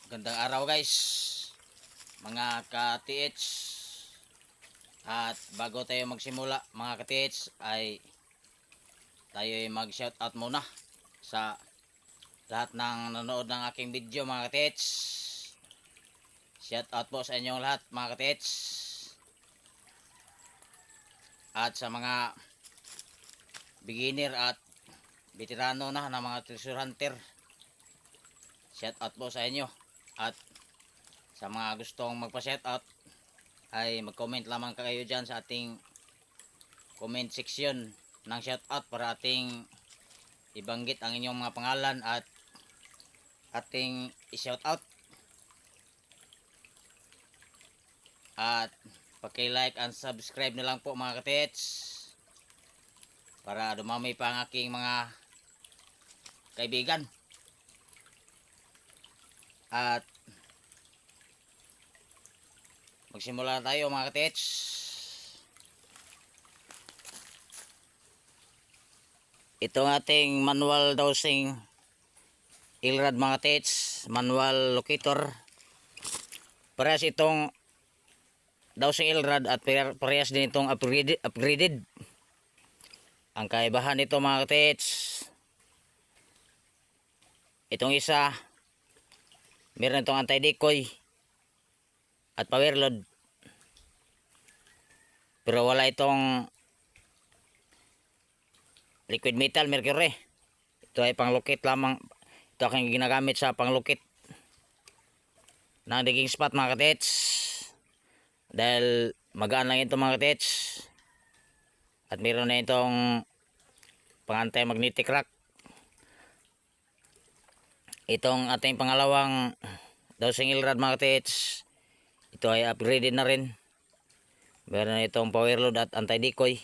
Gandang araw guys, mga ka-TH. At bago tayo magsimula mga ka-TH ay tayo ay mag-shoutout muna sa lahat ng nanonood ng aking video mga ka-TH. Shoutout po sa inyong lahat mga ka-TH. At sa mga beginner at veterano na ng mga treasure hunter, shoutout po sa inyo. At sa mga gustong magpa-shoutout ay mag-comment lamang kayo dyan sa ating comment section ng shoutout para ating ibanggit ang inyong mga pangalan at ating i-shoutout. At paki-like and subscribe na lang po mga katets para dumami pa ang aking mga kaibigan. At magsimula tayo mga katets. Ito ang ating manual dowsing ILRAD mga katets, manual locator. Parehas itong dowsing ILRAD at parehas din itong upgraded. Ang kaibahan nito mga katets, itong isa meron itong anti-decoy at power load, pero wala itong liquid metal mercury. Ito ay panglukit lamang. Ito aking ginagamit sa panglukit ng digging spot mga katets, dahil magaan lang ito mga katets. At meron na itong pang anti-magnetic rock. Itong ating pangalawang dowsing ILRAD mga katets, ito ay upgraded na rin. Meron na itong power load at anti-decoy.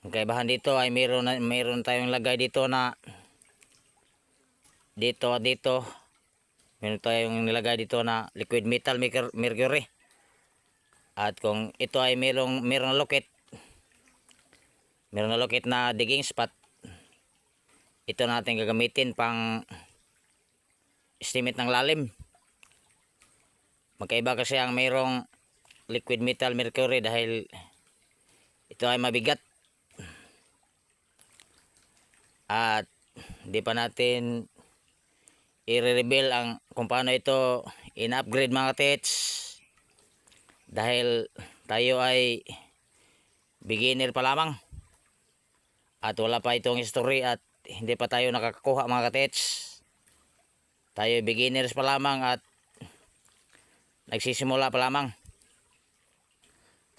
Ang kaibahan dito ay meron tayong lagay dito na dito at dito. Meron tayong nilagay dito na liquid metal mercury. At kung ito ay meron na locket, meron na locket na digging spot, ito natin gagamitin pang estimate ng lalim. Magkaiba kasi ang mayroong liquid metal mercury dahil ito ay mabigat. At hindi pa natin i-reveal ang kung paano ito in-upgrade mga katets, dahil tayo ay beginner pa lamang at wala pa itong history at hindi pa tayo nakakakuha mga katets. Tayo beginners pa lamang at nagsisimula pa lamang.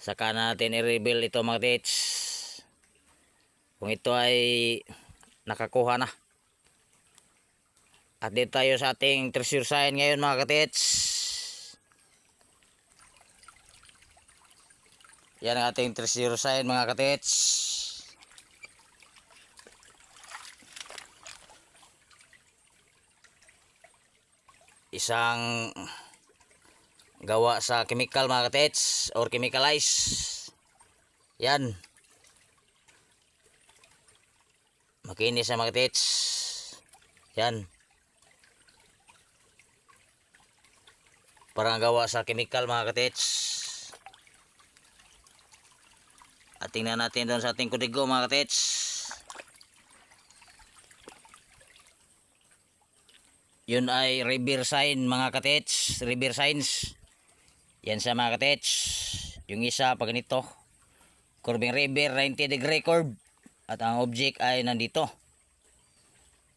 Saka natin i-reveal ito mga katets kung ito ay nakakuha na. At dito tayo sa ating treasure sign ngayon mga katets. Yan ang ating treasure sign mga katets. Isang gawa sa chemical mga katets or chemicalized. Yan, makinis sa mga katets. Yan, parang gawa sa chemical mga katets. At tingnan natin doon sa ating kudigo mga katets. Yun ay river sign mga katets, river signs. Yan sa mga katets. Yung isa pag ganito, curving river 90-degree curve, at ang object ay nandito.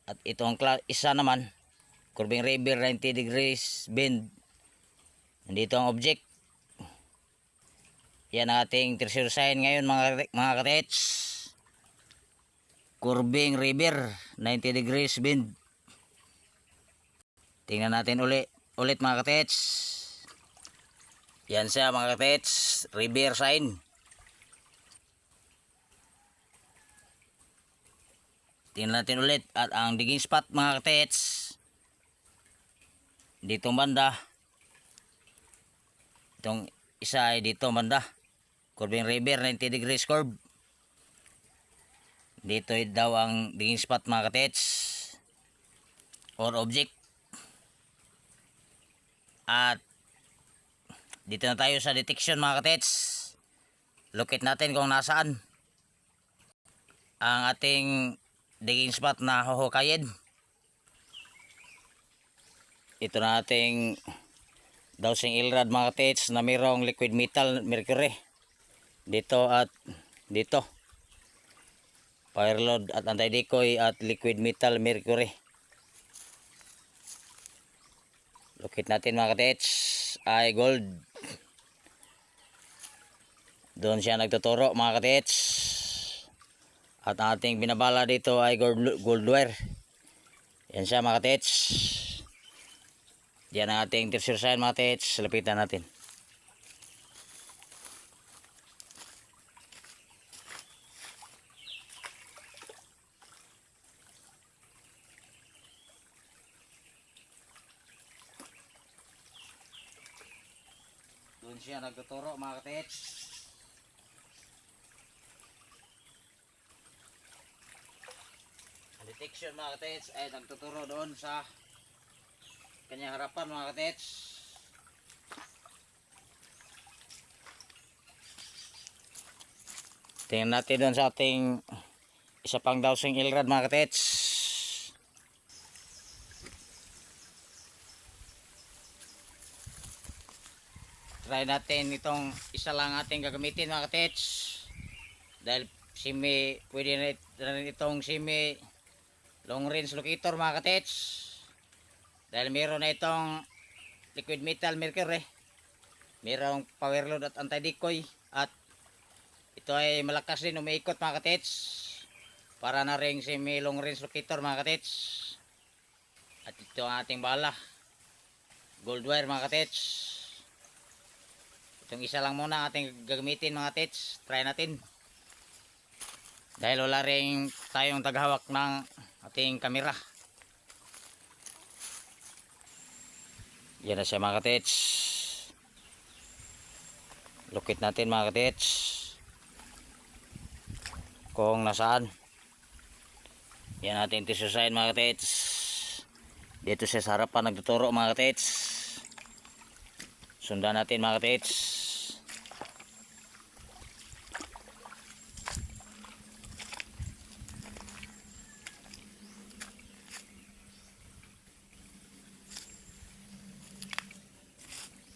At itong isa naman, curving river 90 degrees bend, nandito ang object. Yan ang ating treasure sign ngayon mga katets. Curving river 90 degrees bend. Tingnan natin ulit mga katets. Yan siya mga katets, river sign. Tingnan natin ulit. At ang digging spot mga katets, dito banda. Itong isa ay dito banda, curving river 90 degrees curve. Dito daw ang digging spot mga katets or object. At dito na tayo sa detection mga katits. Locate natin kung nasaan ang ating digging spot na huhukayin. Ito na ating dowsing ilrad mga katits na mayroong liquid metal mercury dito at dito. Fire load at anti-decoy at liquid metal mercury. Locate natin mga katits ay gold. Doon siya nagtuturo mga katits. At ang ating binabala dito ay gold wire. Yan siya mga katits. Yan ang ating treasure sign mga katits. Lapitan natin. Doon siya nagtuturo mga katits. Ang detection mga katits ay nagtuturo doon sa kanyang harapan mga katits. Tingnan natin doon sa ating isa pang dowsing ilrad mga katits. Try natin itong isa lang ating gagamitin mga katits. Dahil pwede na rin itong semi long range locator mga katits. Dahil meron na itong liquid metal mercury. Merong power load at anti-decoy. At ito ay malakas din umiikot mga katits. Para na rin semi long range locator mga katits. At ito ang ating bala. Gold wire mga katits. Itong isa lang muna ating gagamitin mga tits. Try natin. Dahil wala rin tayong taghawak ng ating kamera. Yan na siya mga tits. Locate natin mga tits. Kung nasaan. Yan natin tisusain mga tits. Dito siya sa harapan nagtuturo mga tits. Sundan natin mga tits.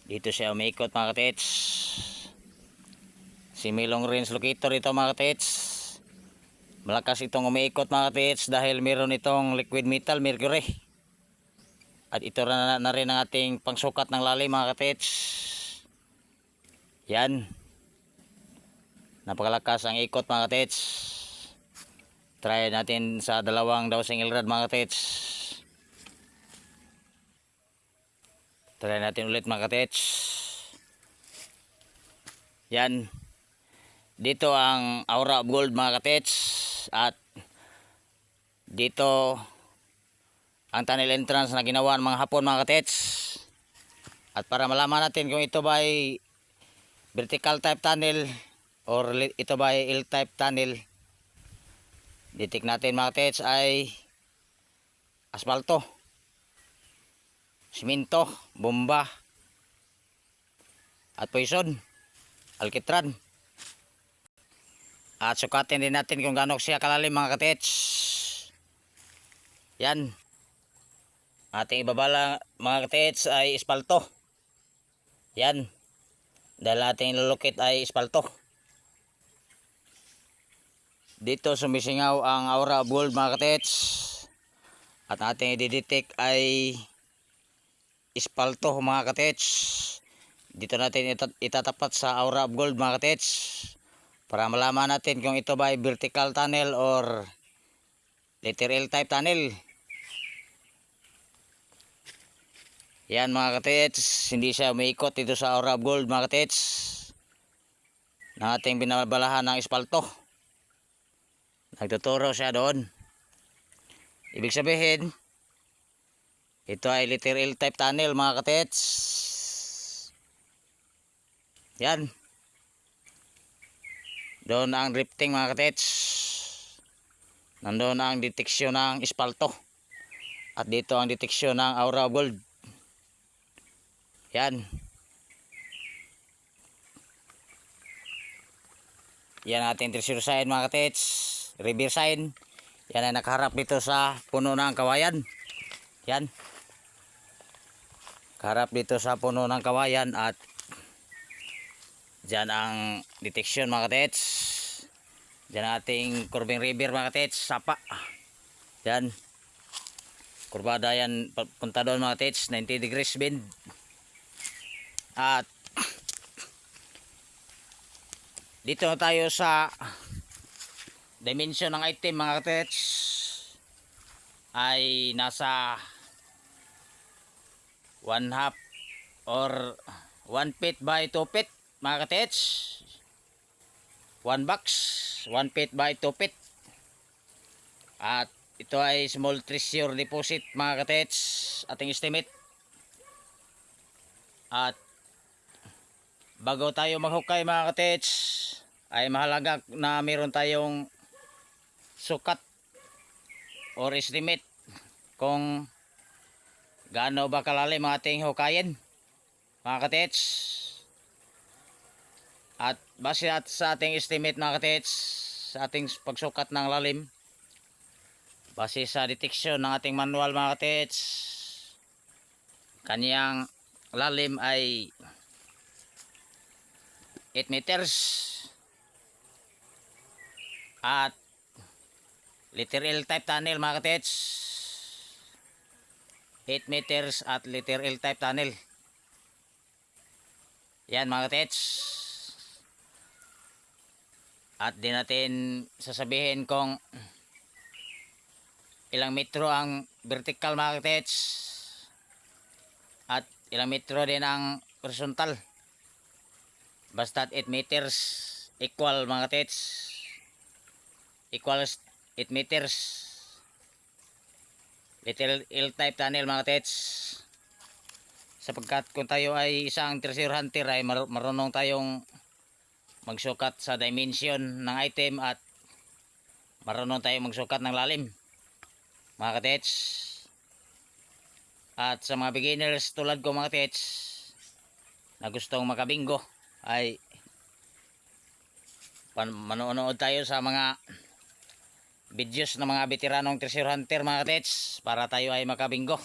Dito siya umiikot mga katits. Similong range locator ito mga katits. Malakas itong umiikot mga katits dahil meron itong liquid metal mercury. At ito na rin ang ating pangsukat ng lalim mga katits. Yan. Napakalakas ang ikot mga katits. Try natin sa dalawang dowsing ilrad mga katits. Try natin ulit mga katits. Yan. Dito ang aura of gold mga katits. At dito ang tunnel entrance na ginawa ng mga Hapon mga katits. At para malaman natin kung ito ba ay vertical type tunnel or ito ba ay L-type tunnel, ditik natin mga katits ay asfalto, simento, bomba at poison, alkitran. At sukatin din natin kung gaano siya kalalim mga katits. Yan. Ating ibabala mga katits ay espalto. Yan. Dahil ating ilulukit ay espalto. Dito sumisingaw ang aura of gold mga katits. At ating i-detect ay espalto mga katits. Dito natin itatapat sa aura of gold mga katits. Para malaman natin kung ito ba ay vertical tunnel or letter L type tunnel. Yan mga katits, hindi siya umiikot dito sa aura of gold mga katits. Na ating binabalahan ng espalto. Nagtuturo siya doon. Ibig sabihin, ito ay letter L type tunnel mga katits. Yan. Doon ang drifting mga katits. Nandoon ang deteksyon ng espalto. At dito ang deteksyon ng aura of gold. Yan. Yan ating treasure sign mga katits. River sign. Yan ay nakaharap dito sa puno ng kawayan. Yan. Kaharap dito sa puno ng kawayan at dyan ang detection mga katits. Dyan ating Corbin River mga katits. Sapa. Yan. Kurbada yan punta doon mga katits. 90 degrees bend. At dito na tayo sa dimension ng item mga katits. Ay nasa 1/2 or 1 feet by 2 feet mga katits. 1 box 1 feet by 2 feet. At ito ay small treasure deposit mga katits, ating estimate. At bago tayo maghukay mga katits, ay mahalaga na meron tayong sukat or estimate kung gaano ba kalalim ang ating hukayin mga katits. At base sa ating estimate mga katits, sa ating pagsukat ng lalim, base sa detection ng ating manual mga katits, kanyang lalim ay 8 meters. At letter L type tunnel mga katits, 8 meters at letter L type tunnel. Yan mga katits. At di natin sasabihin kung ilang metro ang vertical mga katits at ilang metro din ang horizontal. Basta 8 meters equal mga katits, equals 8 meters little L type tunnel mga katits. Sapagkat kung tayo ay isang treasure hunter ay marunong tayong magsukat sa dimension ng item at marunong tayong magsukat ng lalim mga katits. At sa mga beginners tulad ko mga katits na gustong makabingo ay manonood tayo sa mga videos ng mga veteranong treasure hunter mga katits para tayo ay makabingo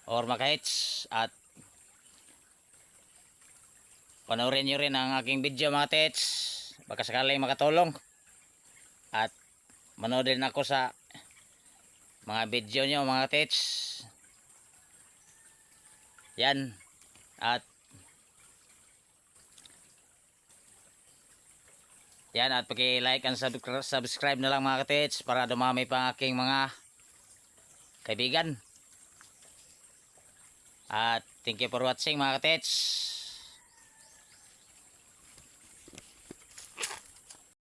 or makahits. At panoorin nyo rin ang aking video mga katits, baka sakaling makatulong. At manood din ako sa mga video nyo mga katits. Yan. At yan, at paki-like and subscribe na lang mga katits para dumami pa ang aking mga kaibigan. At thank you for watching mga katits.